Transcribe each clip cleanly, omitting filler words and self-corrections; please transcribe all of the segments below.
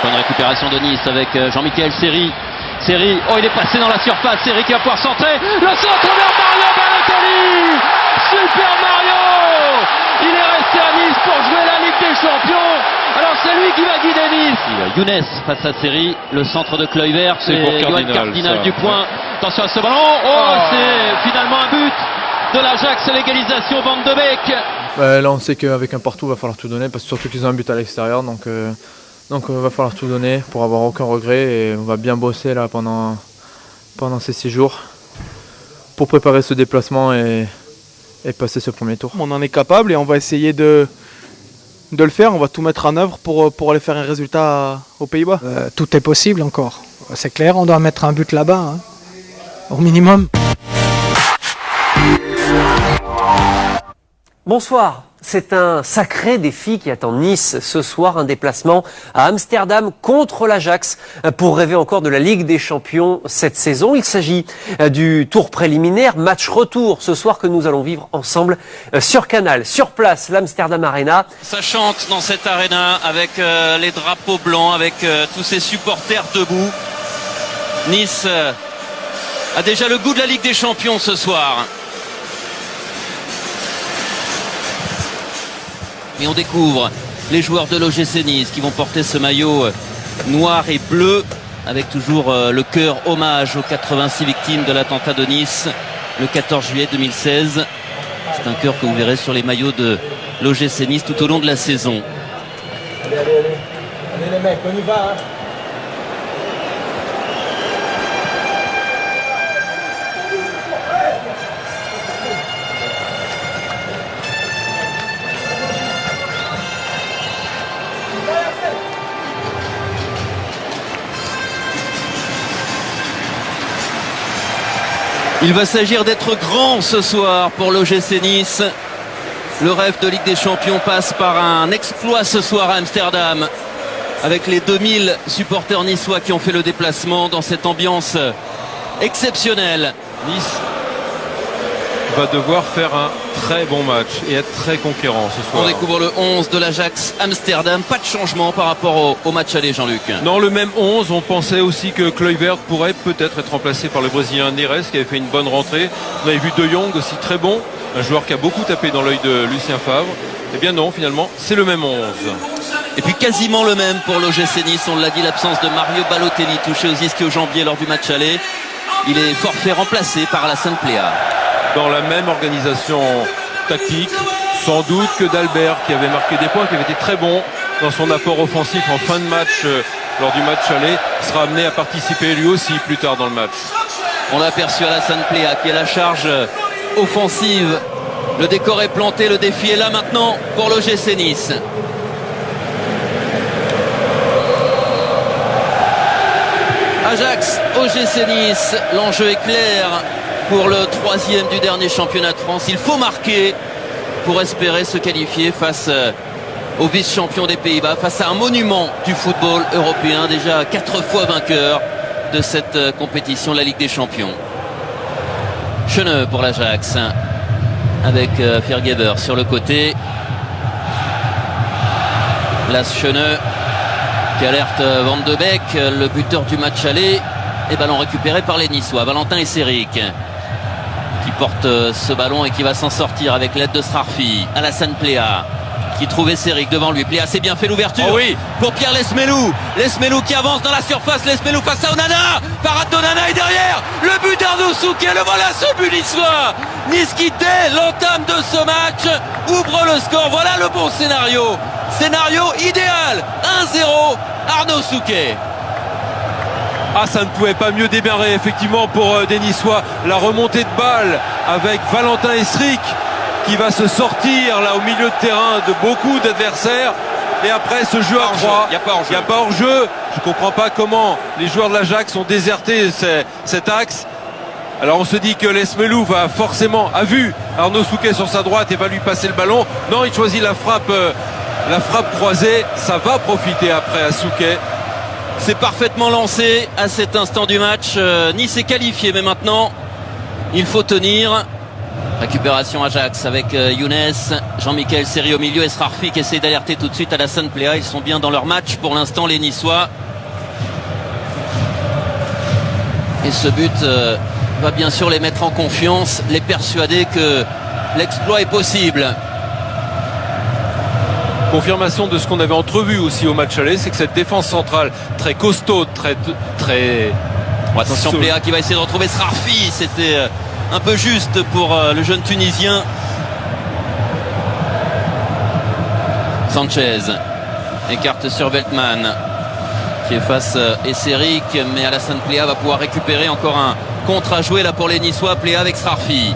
Bonne récupération de Nice avec Jean-Michel Seri. Seri, oh il est passé dans la surface, Seri qui va pouvoir centrer. Le centre vers Mario Balotelli. Super Mario. Il est resté à Nice pour jouer la Ligue des Champions. Alors c'est lui qui va guider Nice. Younes face à Seri, le centre de Kluivert, c'est pour Cardinal du point. Attention à ce ballon, c'est finalement un but de l'Ajax, l'égalisation Van de Beek. Là on sait qu'avec un partout il va falloir tout donner, parce que surtout qu'ils ont un but à l'extérieur, donc il va falloir tout donner pour avoir aucun regret, et on va bien bosser là pendant ces 6 jours pour préparer ce déplacement et passer ce premier tour. On en est capable et on va essayer de le faire, on va tout mettre en œuvre pour aller faire un résultat aux Pays-Bas. Tout est possible encore, c'est clair, on doit mettre un but là-bas, hein, au minimum. Bonsoir. C'est un sacré défi qui attend Nice ce soir, un déplacement à Amsterdam contre l'Ajax pour rêver encore de la Ligue des Champions cette saison. Il s'agit du tour préliminaire, match retour ce soir que nous allons vivre ensemble sur Canal. Sur place, l'Amsterdam Arena. Ça chante dans cette arena avec les drapeaux blancs, avec tous ces supporters debout. Nice a déjà le goût de la Ligue des Champions ce soir. Et on découvre les joueurs de l'OGC Nice qui vont porter ce maillot noir et bleu avec toujours le cœur hommage aux 86 victimes de l'attentat de Nice le 14 juillet 2016. C'est un cœur que vous verrez sur les maillots de l'OGC Nice tout au long de la saison. Allez les mecs, on y va, hein. Il va s'agir d'être grand ce soir pour l'OGC Nice. Le rêve de Ligue des Champions passe par un exploit ce soir à Amsterdam, avec les 2000 supporters niçois qui ont fait le déplacement dans cette ambiance exceptionnelle. Nice va devoir faire un très bon match et être très conquérant ce soir. On découvre le 11 de l'Ajax Amsterdam. Pas de changement par rapport au match aller, Jean-Luc. Non, le même 11. On pensait aussi que Kluivert pourrait peut-être être remplacé par le Brésilien Neres qui avait fait une bonne rentrée. On avait vu De Jong aussi très bon, un joueur qui a beaucoup tapé dans l'œil de Lucien Favre. Eh bien non, finalement, c'est le même 11. Et puis quasiment le même pour l'OGC Nice. On l'a dit, l'absence de Mario Balotelli touché aux ischio-jambiers lors du match aller. Il est forfait remplacé par Alassane Plea. Dans la même organisation tactique, sans doute que d'Albert qui avait marqué des points, qui avait été très bon dans son apport offensif en fin de match lors du match aller, sera amené à participer lui aussi plus tard dans le match. On l'a aperçu Alassane Plea qui est la charge offensive. Le décor est planté, le défi est là maintenant pour l'OGC Nice. Ajax, OGC Nice, l'enjeu est clair pour le 3e du dernier championnat de France. Il faut marquer pour espérer se qualifier face au vice-champion des Pays-Bas, face à un monument du football européen, déjà 4 fois vainqueur de cette compétition, la Ligue des Champions. Schöne pour l'Ajax, avec Vergever sur le côté. Las Schöne qui alerte Van de Beek, le buteur du match aller. Et ballon récupéré par les Niçois, Valentin Esseric qui porte ce ballon et qui va s'en sortir avec l'aide de Srarfi. Alassane Plea qui trouve Esseric devant lui. Plea s'est bien fait l'ouverture pour Pierre Lesmelou. Lesmelou qui avance dans la surface. Lesmelou face à Onana. Parade d'Onana et derrière le but d'Arnaud Souquet. Le voilà ce but niçois. Nice qui dès l'entame de ce match ouvre le score. Voilà le bon scénario. Scénario idéal. 1-0 Arnaud Souquet. Ah, ça ne pouvait pas mieux démarrer effectivement pour des Niçois. La remontée de balle avec Valentin Esseric qui va se sortir là au milieu de terrain de beaucoup d'adversaires. Et après ce jeu à 3, il n'y a pas hors-jeu. Je ne comprends pas comment les joueurs de l'Ajax ont déserté cet axe. Alors on se dit que Lesmelou va forcément, a vu Arnaud Souquet sur sa droite et va lui passer le ballon. Non, il choisit la frappe croisée. Ça va profiter après à Souquet. C'est parfaitement lancé à cet instant du match. Nice est qualifié, mais maintenant il faut tenir. Récupération Ajax avec Younes, Jean-Michel Seri au milieu et Srarfi qui essaie d'alerter tout de suite Alassane Plea. Ils sont bien dans leur match pour l'instant, les Niçois. Et ce but va bien sûr les mettre en confiance, les persuader que l'exploit est possible. Confirmation de ce qu'on avait entrevu aussi au match aller, c'est que cette défense centrale très costaud, très Bon, attention, Plea qui va essayer de retrouver Srarfi. C'était un peu juste pour le jeune Tunisien. Sanchez écarte sur Veltman qui efface Esseric, mais Alassane Plea va pouvoir récupérer. Encore un contre à jouer là pour les Niçois. Plea avec Srarfi.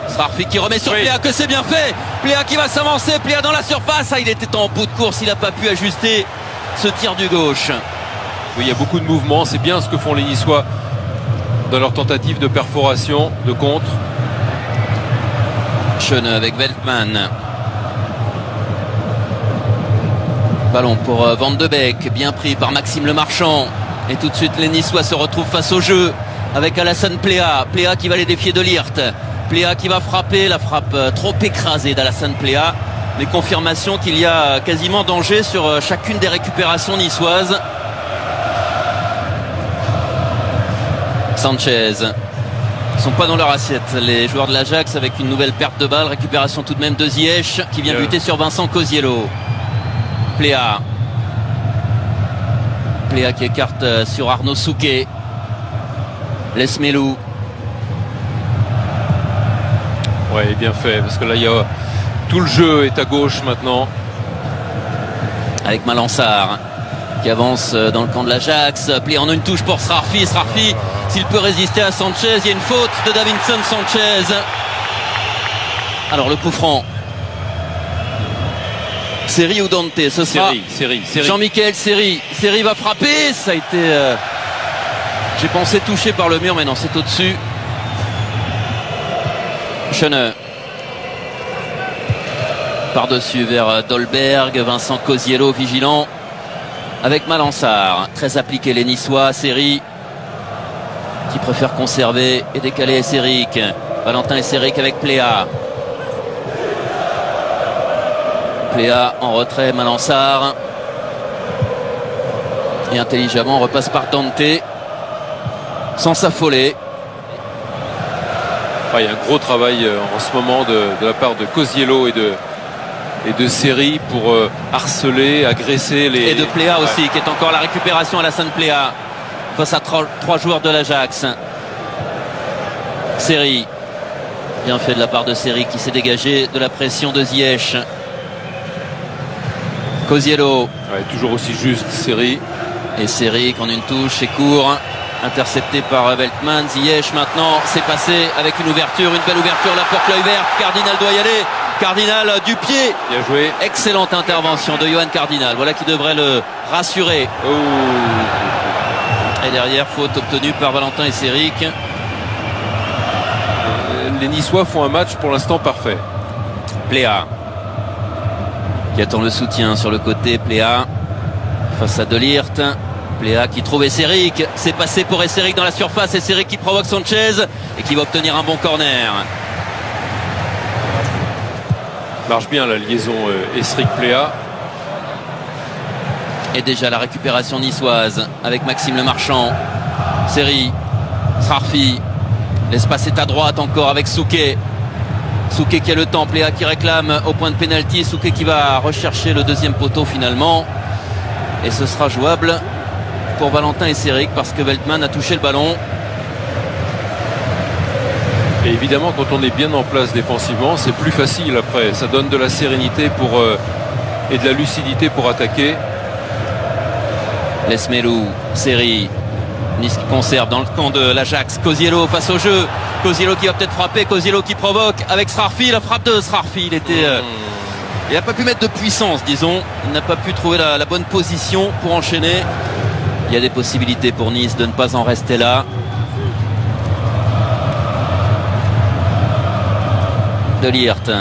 Srarfi qui remet sur Plea, que c'est bien fait. Plea qui va s'avancer, Plea dans la surface. Il était en bout de course, il n'a pas pu ajuster ce tir du gauche. Oui, il y a beaucoup de mouvements, c'est bien ce que font les Niçois dans leur tentative de perforation, de contre. Schöne avec Veltman. Ballon pour Van de Beek, bien pris par Maxime Lemarchand. Et tout de suite les Niçois se retrouvent face au jeu avec Alassane Plea. Plea qui va les défier de Ligt. Plea qui va frapper, la frappe trop écrasée d'Alassane Plea. Mais confirmation qu'il y a quasiment danger sur chacune des récupérations niçoises. Sanchez. Ils sont pas dans leur assiette, les joueurs de l'Ajax, avec une nouvelle perte de balle. Récupération tout de même de Ziyech qui vient buter sur Vincent Koziello. Plea. Plea qui écarte sur Arnaud Souquet. Lesmelou. Ouais, bien fait, parce que là, il y a tout le jeu est à gauche maintenant. Avec Malansar qui avance dans le camp de l'Ajax. Plea en une touche pour Srarfi. Srarfi, s'il peut résister à Sanchez, il y a une faute de Davinson Sanchez. Alors le coup franc. Seri ou Dante, ce sera Seri. Jean-Michel Seri. Seri va frapper. Ça a été, j'ai pensé touché par le mur, mais non, c'est au-dessus. Schöne. Par-dessus vers Dolberg. Vincent Koziello vigilant avec Malansar. Très appliqué les Niçois. Seri qui préfère conserver et décaler Esseric. Valentin Esseric avec Plea. Plea en retrait, Malansar. Et intelligemment on repasse par Dante sans s'affoler. Il y a un gros travail en ce moment de la part de Koziello et de Seri pour harceler, agresser les... Et de Plea aussi, qui est encore la récupération à Alassane Plea face à trois joueurs de l'Ajax. Seri. Bien fait de la part de Seri qui s'est dégagé de la pression de Ziyech. Koziello. Ouais, toujours aussi juste, Seri. Et Seri en une touche, c'est court. Intercepté par Veltman. Ziyech maintenant, c'est passé avec une ouverture, une belle ouverture là pour Kluivert. Cardinal doit y aller. Cardinal du pied. Bien joué. Excellente intervention de Johan Cardinal. Voilà qui devrait le rassurer. Oh. Et derrière, faute obtenue par Valentin Esseric. Les Niçois font un match pour l'instant parfait. Plea qui attend le soutien sur le côté. Plea face à De Ligt. Plea qui trouve Esseric. C'est passé pour Esseric dans la surface. Esseric qui provoque Sanchez et qui va obtenir un bon corner. Marche bien la liaison Esseric-Plea. Et déjà la récupération niçoise avec Maxime Lemarchand. Seri. Srarfi. L'espace est à droite encore avec Souquet. Souquet qui a le temps. Plea qui réclame au point de pénalty. Souquet qui va rechercher le deuxième poteau finalement. Et ce sera jouable pour Valentin Esseric parce que Veltman a touché le ballon. Et évidemment, quand on est bien en place défensivement, c'est plus facile après. Ça donne de la sérénité et de la lucidité pour attaquer. Lesmelou, Seri. Nice qui conserve dans le camp de l'Ajax. Koziello face au jeu. Koziello qui va peut-être frapper. Koziello qui provoque avec Srarfi. La frappe de Srarfi. Il n'a pas pu mettre de puissance, disons. Il n'a pas pu trouver la bonne position pour enchaîner. Il y a des possibilités pour Nice de ne pas en rester là. De Ligt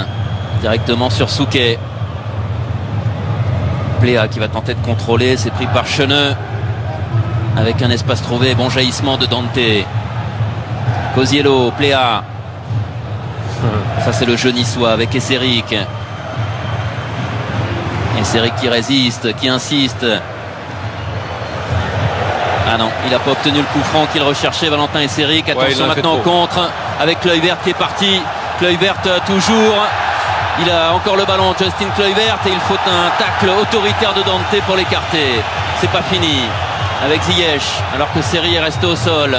directement sur Souquet. Plea qui va tenter de contrôler. C'est pris par Schöne avec un espace trouvé. Bon jaillissement de Dante. Koziello, Plea. Ça c'est le jeu niçois avec Esseric. Esseric qui résiste, qui insiste. Ah non, il n'a pas obtenu le coup franc qu'il recherchait, Valentin Esseric. Attention maintenant au contre avec Kluivert qui est parti. Kluivert toujours. Il a encore le ballon, Justin Kluivert, et il faut un tacle autoritaire de Dante pour l'écarter. C'est pas fini avec Ziyech, alors que Seri est resté au sol.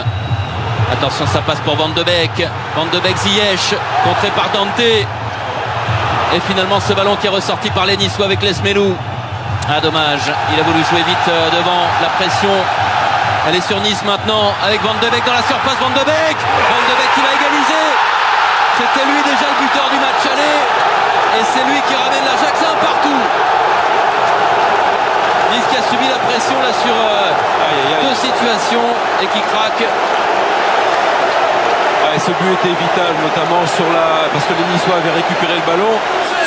Attention, ça passe pour Van de Beek. Van de Beek, Ziyech, contré par Dante. Et finalement, ce ballon qui est ressorti par les Niçois avec Lesmelou. Ah, dommage. Il a voulu jouer vite devant. La pression, elle est sur Nice maintenant, avec Van de Beek dans la surface. Van de Beek qui va égaliser. C'était lui déjà le buteur du match aller. Et c'est lui qui ramène l'Ajax un partout. Nice qui a subi la pression là sur deux situations et qui craque. Ce but était vital, notamment parce que les Niçois avaient récupéré le ballon.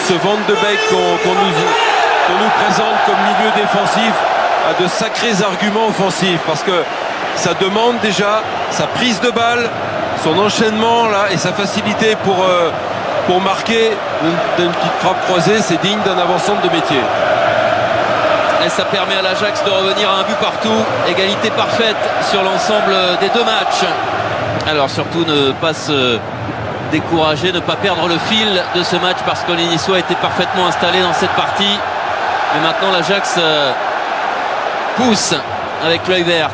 Ce Van de Beek qu'on nous présente comme milieu défensif a de sacrés arguments offensifs, parce que ça demande déjà sa prise de balle, son enchaînement là et sa facilité pour marquer d'une petite frappe croisée. C'est digne d'un avant-centre de métier. Et ça permet à l'Ajax de revenir à un but partout. Égalité parfaite sur l'ensemble des deux matchs. Alors surtout ne pas se décourager, ne pas perdre le fil de ce match, parce que les Niçois étaient parfaitement installés dans cette partie. Mais maintenant l'Ajax pousse avec Kluivert.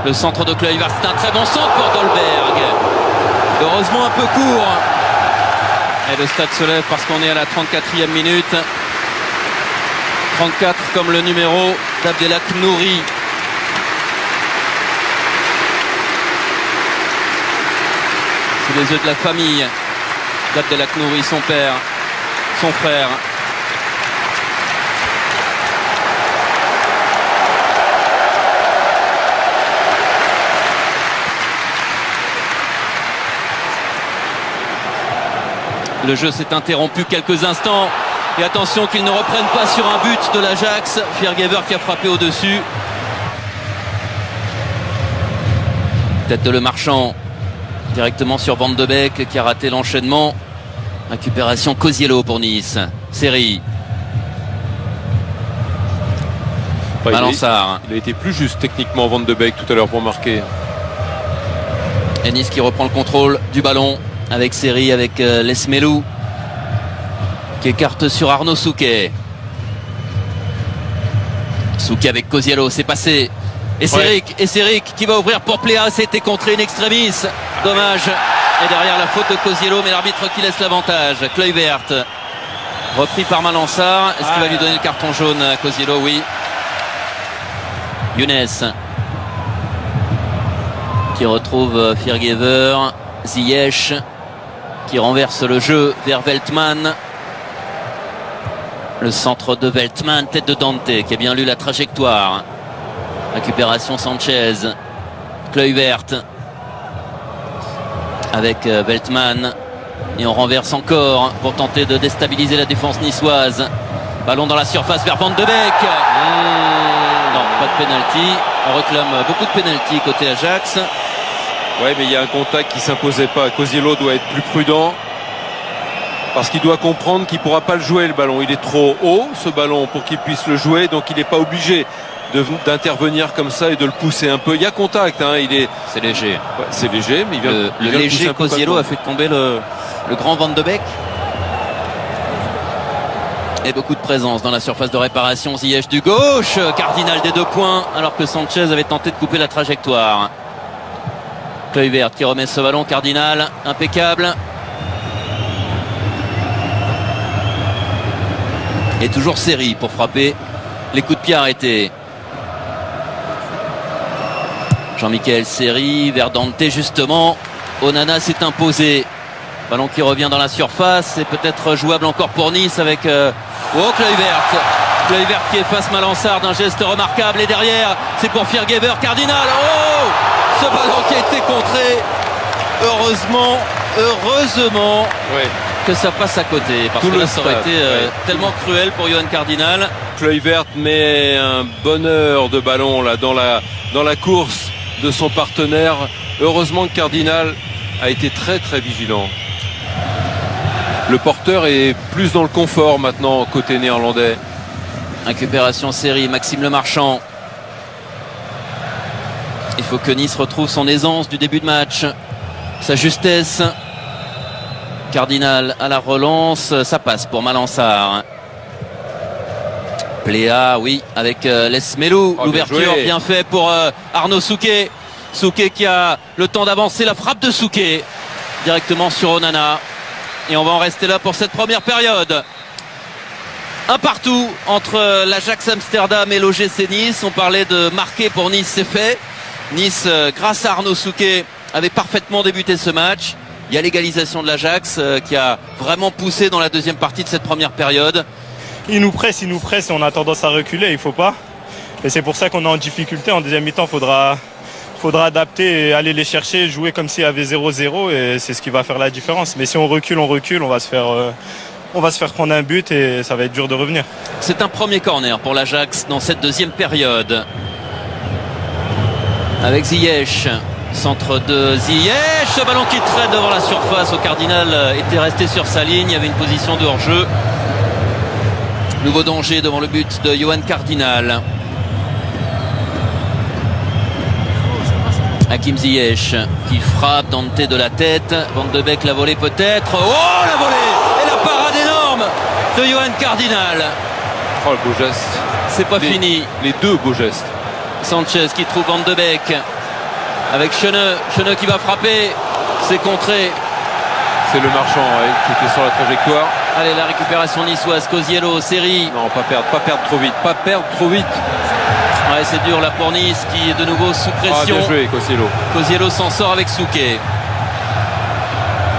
Le centre de Kluivert, c'est un très bon centre pour Dolberg. Heureusement un peu court. Et le stade se lève parce qu'on est à la 34e minute. 34 comme le numéro d'Abdelak Nouri. C'est les yeux de la famille d'Abdelak Nouri, son père, son frère. Le jeu s'est interrompu quelques instants. Et attention qu'ils ne reprennent pas sur un but de l'Ajax. Viergever qui a frappé au-dessus. Tête de Le Marchand directement sur Van de Beek qui a raté l'enchaînement. Récupération Cosiello pour Nice. Série. Malansar. Il a été plus juste techniquement Van de Beek tout à l'heure pour marquer. Et Nice qui reprend le contrôle du ballon avec Série, avec Lesmelou qui écarte sur Arnaud Souquet. Souquet avec Cosiello, c'est passé. Esseric qui va ouvrir pour Pléa, c'était contré in extremis. Dommage. Et derrière la faute de Cosiello, mais l'arbitre qui laisse l'avantage. Kluivert, repris par Malansar. Est-ce qu'il va lui donner le carton jaune à Cosiello? Oui. Younes qui retrouve Viergever. Ziyech qui renverse le jeu vers Veltman. Le centre de Veltman, tête de Dante qui a bien lu la trajectoire. Récupération Sanchez. Kluivert avec Veltman. Et on renverse encore pour tenter de déstabiliser la défense niçoise. Ballon dans la surface vers Van de Beek. Non, pas de pénalty. On réclame beaucoup de pénalty côté Ajax. Ouais, mais il y a un contact qui ne s'imposait pas. Cosiello doit être plus prudent, parce qu'il doit comprendre qu'il ne pourra pas le jouer, le ballon. Il est trop haut, ce ballon, pour qu'il puisse le jouer. Donc il n'est pas obligé d'intervenir comme ça et de le pousser un peu. Il y a contact, hein, c'est léger. Ouais, c'est léger, mais il vient le léger Cosiello a fait tomber le grand Van de Beek. Et beaucoup de présence dans la surface de réparation. Ziyech du gauche, cardinal des 2 points, alors que Sanchez avait tenté de couper la trajectoire. Kluivert qui remet ce ballon, cardinal, impeccable. Et toujours Série pour frapper. Les coups de pied arrêtés. Jean-Michel Série vers Dante justement. Onana s'est imposé. Ballon qui revient dans la surface. C'est peut-être jouable encore pour Nice avec Kluivert. Kluivert qui efface Malansar d'un geste remarquable. Et derrière, c'est pour Viergever, cardinal. Oh, ce ballon qui a été contré. Heureusement ouais, que ça passe à côté, parce que là ça aurait été tellement cruel pour Johan Cardinal. Kluivert met un bonheur de ballon là dans la course de son partenaire. Heureusement que Cardinal a été très très vigilant. le porteur est plus dans le confort maintenant côté néerlandais. Récupération série, Maxime Lemarchand. Il faut que Nice retrouve son aisance du début de match, sa justesse. Cardinal à la relance, ça passe pour Malansar. Pléa, oui, avec Lesmelou. L'ouverture bien fait pour Arnaud Souquet. Souquet qui a le temps d'avancer, la frappe de Souquet directement sur Onana. Et on va en rester là pour cette première période. Un partout entre l'Ajax Amsterdam et l'OGC Nice. On parlait de marquer pour Nice, c'est fait. Nice, grâce à Arnaud Souquet, avait parfaitement débuté ce match. Il y a l'égalisation de l'Ajax qui a vraiment poussé dans la deuxième partie de cette première période. Il nous presse et on a tendance à reculer, il ne faut pas. Et c'est pour ça qu'on est en difficulté. En deuxième mi-temps, il faudra adapter et aller les chercher, jouer comme s'il y avait 0-0 et c'est ce qui va faire la différence. Mais si on recule, on va se faire prendre un but et ça va être dur de revenir. C'est un premier corner pour l'Ajax dans cette deuxième période. Avec Ziyech, centre de Ziyech, ce ballon qui traîne devant la surface au Cardinal était resté sur sa ligne, il y avait une position de hors-jeu. Nouveau danger devant le but de Johan Cardinal. Hakim Ziyech qui frappe, Dante de la tête, Van de Beek la volée peut-être. Oh la volée et la parade énorme de Johan Cardinal. Oh le beau geste. C'est pas fini. Les deux beaux gestes. Sanchez qui trouve Van de Beek avec Cheneux qui va frapper, c'est contré. C'est le Marchand qui était sur la trajectoire. Allez, la récupération niçoise, Koziello, série. Non, pas perdre trop vite. Ouais, c'est dur là pour Nice qui est de nouveau sous pression. Bien joué, Koziello. Koziello s'en sort avec Souquet.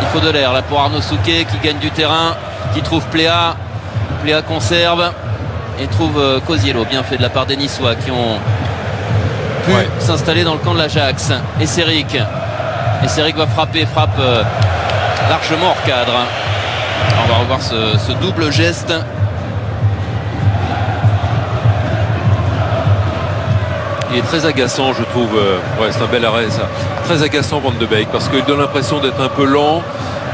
Il faut de l'air là pour Arnaud Souquet qui gagne du terrain, qui trouve Pléa. Pléa conserve et trouve Koziello. Bien fait de la part des Niçois qui ont pu s'installer dans le camp de l'Ajax. Et Esseric va frapper, frappe largement hors cadre. On va revoir ce double geste. Il est très agaçant, je trouve. C'est un bel arrêt, ça. Très agaçant, Van de Beek, parce qu'il donne l'impression d'être un peu lent,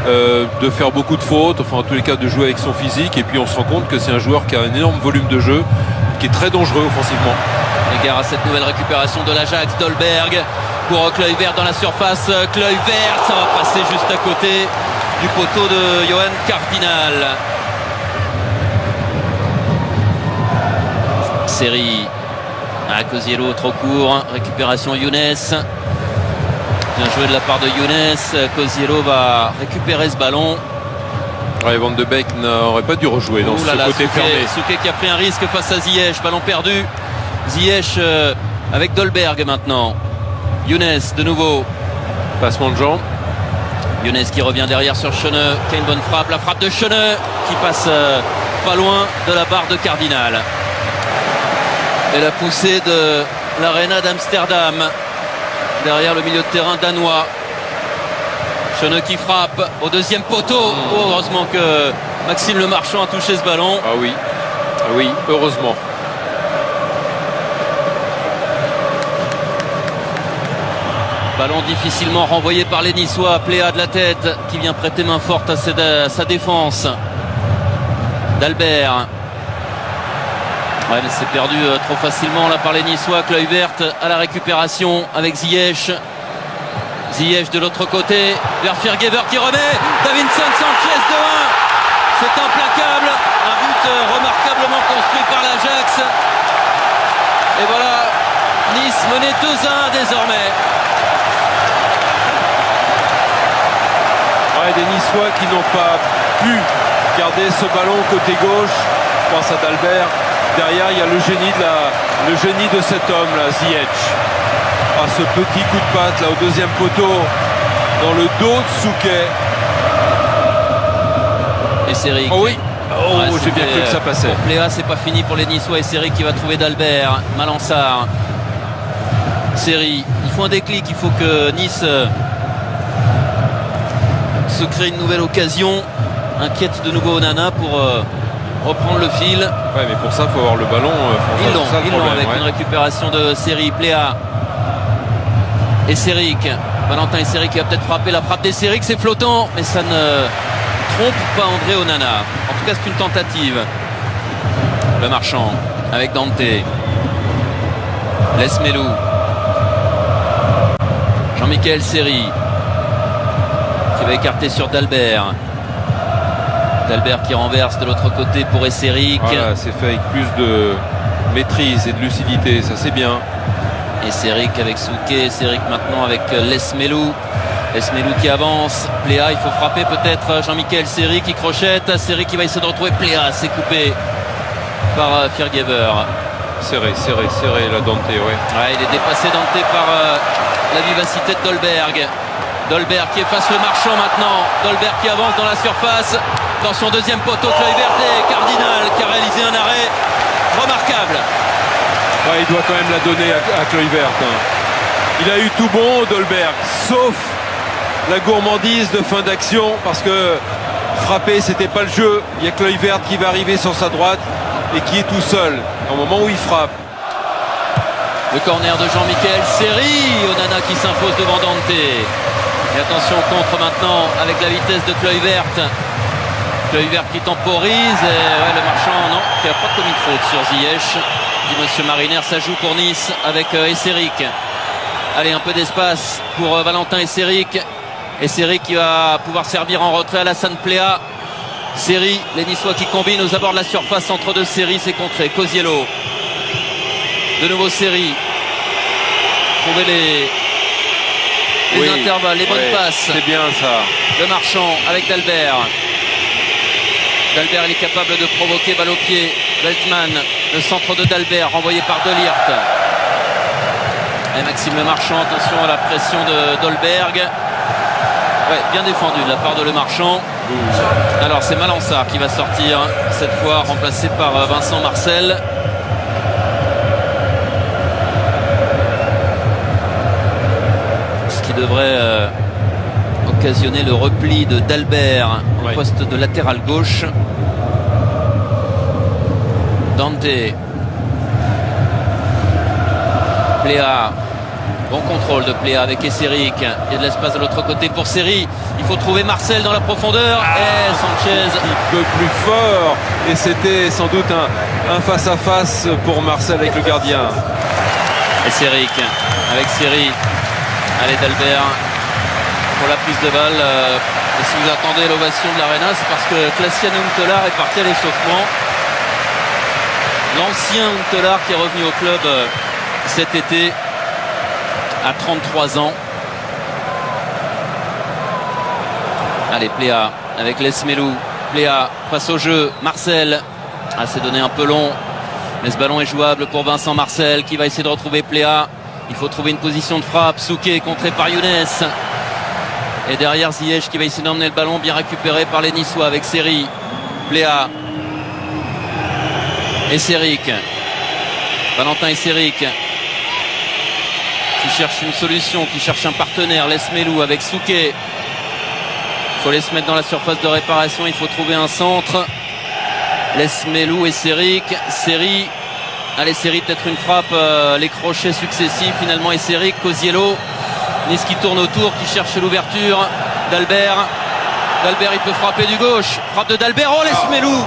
de faire beaucoup de fautes, enfin en tous les cas de jouer avec son physique. Et puis on se rend compte que c'est un joueur qui a un énorme volume de jeu, qui est très dangereux offensivement. Égard à cette nouvelle récupération de l'Ajax, Dolberg pour Kluivert dans la surface. Kluivert, ça va passer juste à côté du poteau de Johan Cardinal. Série. Koziello trop court, récupération Younes. Bien joué de la part de Younes. Koziello va récupérer ce ballon. Van de Beek n'aurait pas dû rejouer dans ce côté fermé. Souquet qui a pris un risque face à Ziyech, ballon perdu. Ziyech avec Dolberg maintenant. Younes de nouveau. Passement de jambes. Younes qui revient derrière sur Cheneux, qui a une bonne frappe. La frappe de Cheneux qui passe pas loin de la barre de Cardinal. Et la poussée de l'Arena d'Amsterdam derrière le milieu de terrain danois. Cheneux qui frappe au deuxième poteau. Oh, heureusement que Maxime Lemarchand a touché ce ballon. Ah oui, heureusement. Ballon difficilement renvoyé par les Niçois. Pléa de la tête qui vient prêter main forte à sa défense. D'Albert. Ouais, mais c'est perdu trop facilement là par les Niçois. Kluivert à la récupération avec Ziyech. Ziyech de l'autre côté vers Viergever qui remet. Davinson Sanchez de 1. C'est implacable. Un but remarquablement construit par l'Ajax. Et voilà, Nice menait 2-1 désormais. Ouais, des Niçois qui n'ont pas pu garder ce ballon côté gauche. Je pense à d'Albert. Derrière, il y a le génie de cet homme là, Ziyech. Ah, ce petit coup de patte là au deuxième poteau dans le dos de Souquet. Et Esseric. Oh oui. Oh, j'ai bien cru que ça passait. Pour Pléa, c'est pas fini pour les Niçois. Esseric qui va trouver d'Albert. Malansar. Série. Il faut un déclic. Il faut que Nice se crée une nouvelle occasion. Inquiète de nouveau Onana pour reprendre le fil. Ouais, mais pour ça, il faut avoir le ballon. Ils l'ont avec une récupération de Série. Pléa. Esseric. Valentin Esseric qui va peut-être frapper. La frappe d'Esseric, c'est flottant, mais ça ne trompe pas André Onana. En tout cas, c'est une tentative. Le Marchand avec Dante. Lesmelou. Jean-Michel Seri qui va écarter sur Dalbert. Dalbert qui renverse de l'autre côté pour Esseric. Voilà, c'est fait avec plus de maîtrise et de lucidité, ça c'est bien. Esseric avec Souquet, Esseric maintenant avec Lesmelou. Lesmelou qui avance, Pléa, il faut frapper peut-être Jean-Michel Seri qui crochette. Seri qui va essayer de retrouver Pléa, c'est coupé par Firgever. Serré la Dante, ouais. Ouais, il est dépassé Dante par la vivacité de Dolberg. Dolberg qui efface le Marchand maintenant. Dolberg qui avance dans la surface. Dans son deuxième poteau, Kluivert et Cardinal qui a réalisé un arrêt remarquable. Ouais, il doit quand même la donner à Kluivert. Il a eu tout bon, Dolberg, sauf la gourmandise de fin d'action, parce que frapper, c'était pas le jeu. Il y a Kluivert qui va arriver sur sa droite et qui est tout seul au moment où il frappe. Le corner de Jean-Michel Seri, Onana qui s'impose devant Dante. Et attention au contre maintenant avec la vitesse de Kluivert. Kluivert qui temporise. Et ouais, le Marchand, non, qui n'a pas commis de faute sur Ziyech. Dit Monsieur Mariner, ça joue pour Nice avec Esseric. Allez, un peu d'espace pour Valentin Esseric. Esseric qui va pouvoir servir en retrait à Alassane Pléa. Seri, les Niçois qui combinent aux abords de la surface entre deux. Seri, c'est contré. Cosiello. De nouveau Seri. Trouver les intervalles, les bonnes passes. C'est bien ça. Le Marchand avec Dalbert. Dalbert, il est capable de provoquer balle au pied. Veltman, le centre de Dalbert, renvoyé par Delirte. Et Maxime Le Marchand, attention à la pression de Dolberg. Ouais, bien défendu de la part de Le Marchand. Alors c'est Malansar qui va sortir, cette fois remplacé par Vincent Marcel. Ce qui devrait occasionner le repli de Dalbert au poste de latéral gauche. Dante. Pléa. Bon contrôle de Pléa avec Esseric. Il y a de l'espace de l'autre côté pour Seri. Il faut trouver Marcel dans la profondeur. Et Sanchez. Un peu plus fort. Et c'était sans doute un face-à-face pour Marcel avec le gardien. Esseric avec Seri. Allez, Dalbert pour la prise de balle. Et si vous attendez l'ovation de l'Arena, c'est parce que Klaas-Jan Huntelaar est parti à l'échauffement. L'ancien Huntelaar qui est revenu au club cet été à 33 ans. Allez, Pléa avec Lesmelou. Pléa face au jeu. Marcel. Ah, c'est donné un peu long. Mais ce ballon est jouable pour Vincent Marcel qui va essayer de retrouver Pléa. Il faut trouver une position de frappe. Souquet contré par Younes. Et derrière Ziyech qui va essayer d'emmener le ballon. Bien récupéré par les Niçois avec Seri. Pléa. Esseric. Valentin Esseric qui cherche une solution, qui cherche un partenaire. Lesmelou avec Souquet. Il faut les se mettre dans la surface de réparation. Il faut trouver un centre. Lesmelou, Esseric. Seri. Allez, Seri, peut-être une frappe. Les crochets successifs. Finalement, Esseric. Cosiello. Nice qui tourne autour, qui cherche l'ouverture. Dalbert. Dalbert, il peut frapper du gauche. Frappe de Dalbert. Oh, Lesmelou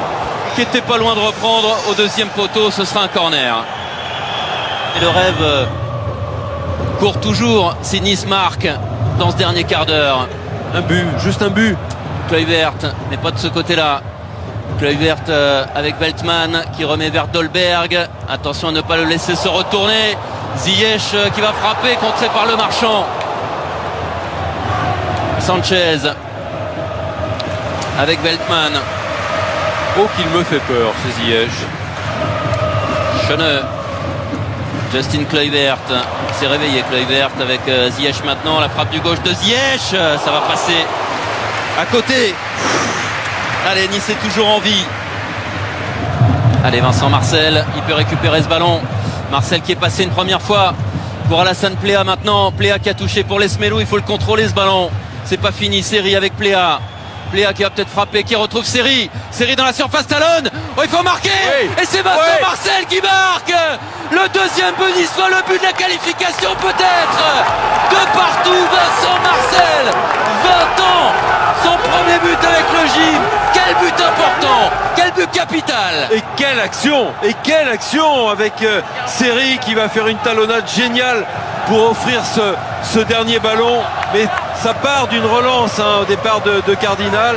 qui était pas loin de reprendre au deuxième poteau. Ce sera un corner. Et le rêve court toujours si Nice marque dans ce dernier quart d'heure. Un but, juste un but. Kluivert n'est pas de ce côté-là. Kluivert avec Veltman qui remet vers Dolberg. Attention à ne pas le laisser se retourner. Ziyech qui va frapper, contré par Le Marchand. Sanchez avec Veltman. Oh, qu'il me fait peur, ce Ziyech. Cheneux. Justin Kluivert s'est réveillé. Kluivert avec Ziyech maintenant. La frappe du gauche de Ziyech. Ça va passer à côté. Allez, Nice est toujours en vie. Allez, Vincent Marcel. Il peut récupérer ce ballon. Marcel qui est passé une première fois pour Alassane Pléa maintenant. Pléa qui a touché pour Lesmelou. Il faut le contrôler ce ballon. C'est pas fini. Seri avec Pléa. Pléa qui va peut-être frapper, qui retrouve Seri dans la surface talonne. Oh, il faut marquer. Oui. Et c'est Vincent Marcel qui marque le deuxième but niçois, le but de la qualification peut-être. De partout, Vincent Marcel, 20 ans, son premier but avec le gym. Quel but important, quel but capital. Et quelle action avec Seri qui va faire une talonnade géniale pour offrir ce dernier ballon. Mais ça part d'une relance au départ de Cardinal.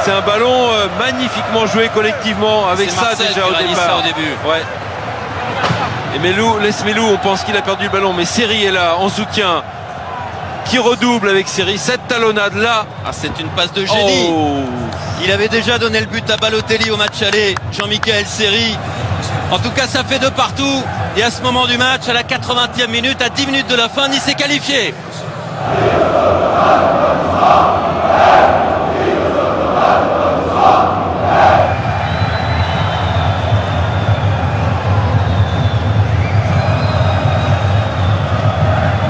C'est un ballon magnifiquement joué collectivement avec C'est ça Marcel déjà qui au réalise départ. ça au début. Ouais. Et Melou, on pense qu'il a perdu le ballon, mais Seri est là en soutien, qui redouble avec Seri. Cette talonnade là, C'est une passe de génie. Il avait déjà donné le but à Balotelli au match aller, Jean-Michel Seri. En tout cas, ça fait de partout. Et à ce moment du match, à la 80e minute, à 10 minutes de la fin, Nice est qualifié.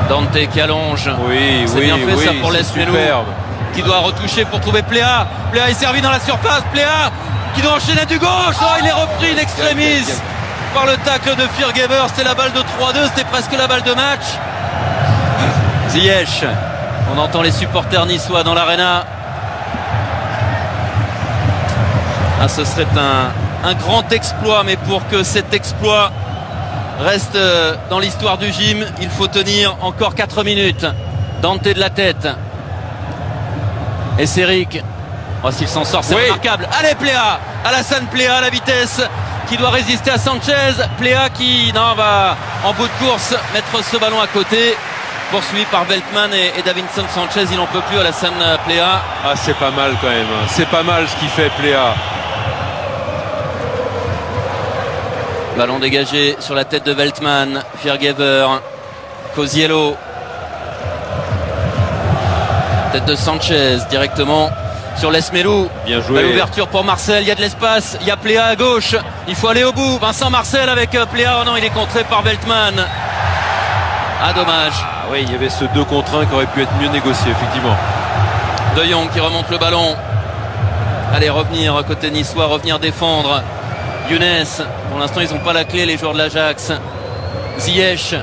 Dante qui allonge. C'est bien fait ça pour l'Esmelou, qui doit retoucher pour trouver Pléa. Pléa est servi dans la surface. Pléa qui doit enchaîner du gauche. Oh, il est repris in extremis par le tacle de Firgeber. C'était la balle de 3-2, c'était presque la balle de match. Ziyech, on entend les supporters niçois dans l'arena. Ce serait un grand exploit, mais pour que cet exploit reste dans l'histoire du gym, il faut tenir encore 4 minutes. Dante de la tête. Et Seric, s'il s'en sort, c'est remarquable. Allez, Pléa, Alassane Pléa à la vitesse, qui doit résister à Sanchez. Pléa qui va en bout de course mettre ce ballon à côté, poursuivi par Veltman et Davinson Sanchez. Il n'en peut plus, Alassane Pléa. C'est pas mal quand même, c'est pas mal ce qu'il fait Pléa. Ballon dégagé sur la tête de Veltman. Firgeber, Cosiello, tête de Sanchez directement sur l'Esmelou. Bien joué. L'ouverture pour Marcel, il y a de l'espace, il y a Pléa à gauche, il faut aller au bout. Vincent Marcel avec Pléa, non, il est contré par Veltman. Dommage. Oui, il y avait ce 2 contre 1 qui aurait pu être mieux négocié effectivement. De Jong qui remonte le ballon. Allez, revenir côté niçois, revenir défendre. Younes, pour l'instant ils n'ont pas la clé, les joueurs de l'Ajax. Ziyech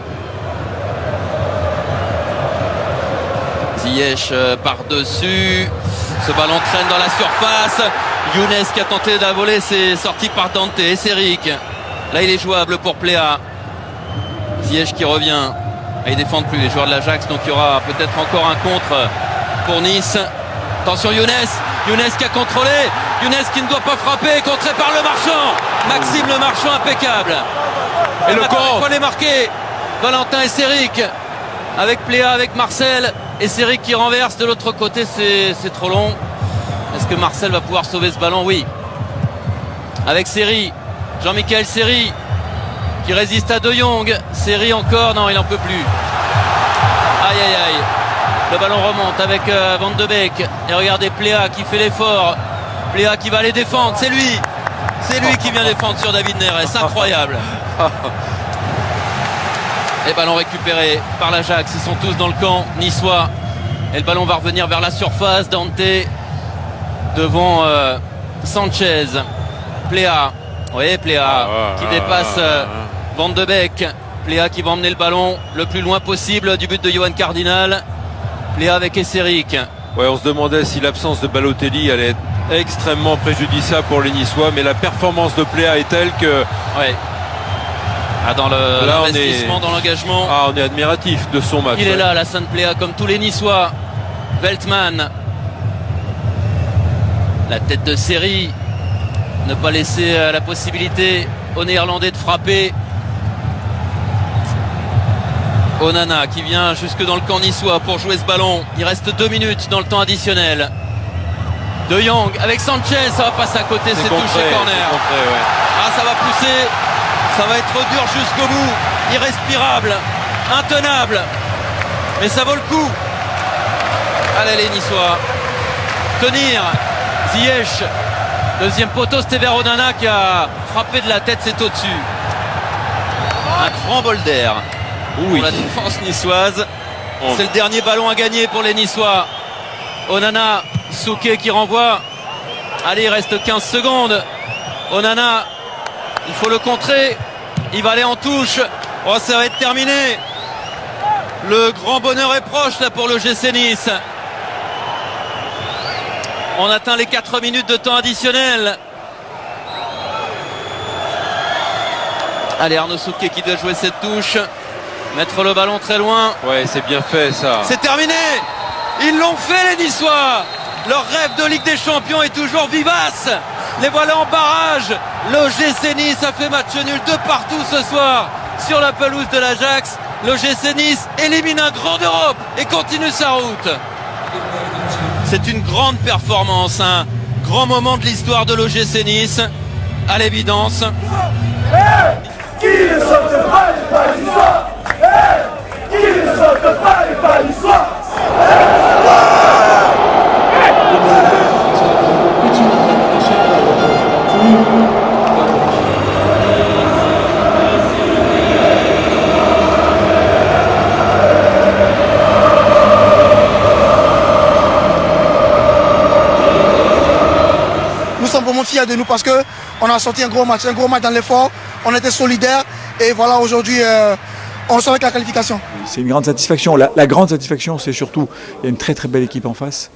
par-dessus. Ce ballon traîne dans la surface. Younes qui a tenté de la voler, c'est sorti par Dante et Seric. Là il est jouable pour Pléa. Ziyech qui revient. Ils défendent plus les joueurs de l'Ajax, donc il y aura peut-être encore un contre pour Nice. Attention Younes qui a contrôlé. Younes qui ne doit pas frapper, contré par Le Marchand. Maxime Le Marchand, impeccable. Et le contre, il faut les marquer. Valentin et Seric avec Pléa, avec Marcel. Et Seric qui renverse de l'autre côté, c'est trop long. Est-ce que Marcel va pouvoir sauver ce ballon? Oui. Avec Seri, Jean-Michel Seri qui résiste à De Jong. Seri encore, non, il n'en peut plus. Aïe aïe aïe. Le ballon remonte avec Van de Beek. Et regardez Pléa qui fait l'effort. Pléa qui va aller défendre, c'est lui qui vient défendre sur David Neres, incroyable. Et ballon récupéré par l'Ajax, ils sont tous dans le camp niçois. Et le ballon va revenir vers la surface. Dante devant Sanchez. Pléa, Pléa qui dépasse Van de Beek. Pléa qui va emmener le ballon le plus loin possible du but de Johan Cardinal. Pléa avec Esseric. On se demandait si l'absence de Balotelli allait être extrêmement préjudiciable pour les Niçois, mais la performance de Pléa est telle que dans l'investissement, dans l'engagement, on est admiratif de son match. Il est là, Alassane Pléa, comme tous les Niçois. Veltman, la tête de Seri, ne pas laisser la possibilité aux Néerlandais de frapper. Onana qui vient jusque dans le camp niçois pour jouer ce ballon. Il reste 2 minutes dans le temps additionnel. De Jong avec Sanchez, ça va passer à côté, c'est touché corner. Ça va pousser, ça va être dur jusqu'au bout, irrespirable, intenable, mais ça vaut le coup. Allez les Niçois, tenir. Ziyech, deuxième poteau, c'était vers Onana qui a frappé de la tête, c'est au-dessus. Un grand bol d'air pour la défense niçoise. C'est le dernier ballon à gagner pour les Niçois. Onana, Souquet qui renvoie. Allez, il reste 15 secondes. Onana, il faut le contrer. Il va aller en touche. Oh, ça va être terminé. Le grand bonheur est proche là pour le GC Nice. On atteint les 4 minutes de temps additionnel. Allez, Arnaud Souquet qui doit jouer cette touche. Mettre le ballon très loin. Ouais, c'est bien fait ça. C'est terminé. Ils l'ont fait les Niçois. Leur rêve de Ligue des Champions est toujours vivace. Les voilà en barrage. Le GC Nice a fait match nul de partout ce soir sur la pelouse de l'Ajax. Le GC Nice élimine un grand d'Europe et continue sa route. C'est une grande performance, un grand moment de l'histoire de l'OGC Nice, à l'évidence. Qui ne saute pas les pas l'histoire? Qui ne saute pas les pas l'histoire? Nous sommes vraiment fiers de nous parce qu'on a sorti un gros match dans l'effort, on était solidaires et voilà aujourd'hui on sort avec la qualification. C'est une grande satisfaction. La grande satisfaction, c'est surtout il y a une très très belle équipe en face.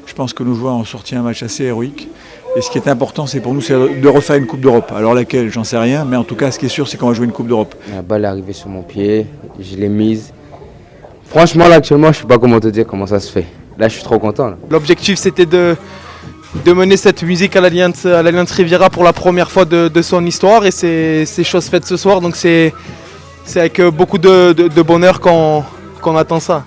Je pense que nos joueurs ont sorti un match assez héroïque. Et ce qui est important, c'est pour nous, c'est de refaire une Coupe d'Europe. Alors laquelle, j'en sais rien, mais en tout cas, ce qui est sûr, c'est qu'on va jouer une Coupe d'Europe. La balle est arrivée sur mon pied, je l'ai mise. Franchement, là actuellement, je ne sais pas comment te dire comment ça se fait. Là, je suis trop content. L'objectif, c'était de mener cette musique à l'Alliance Riviera pour la première fois de son histoire. Et c'est chose faite ce soir, donc c'est avec beaucoup de bonheur qu'on attend ça.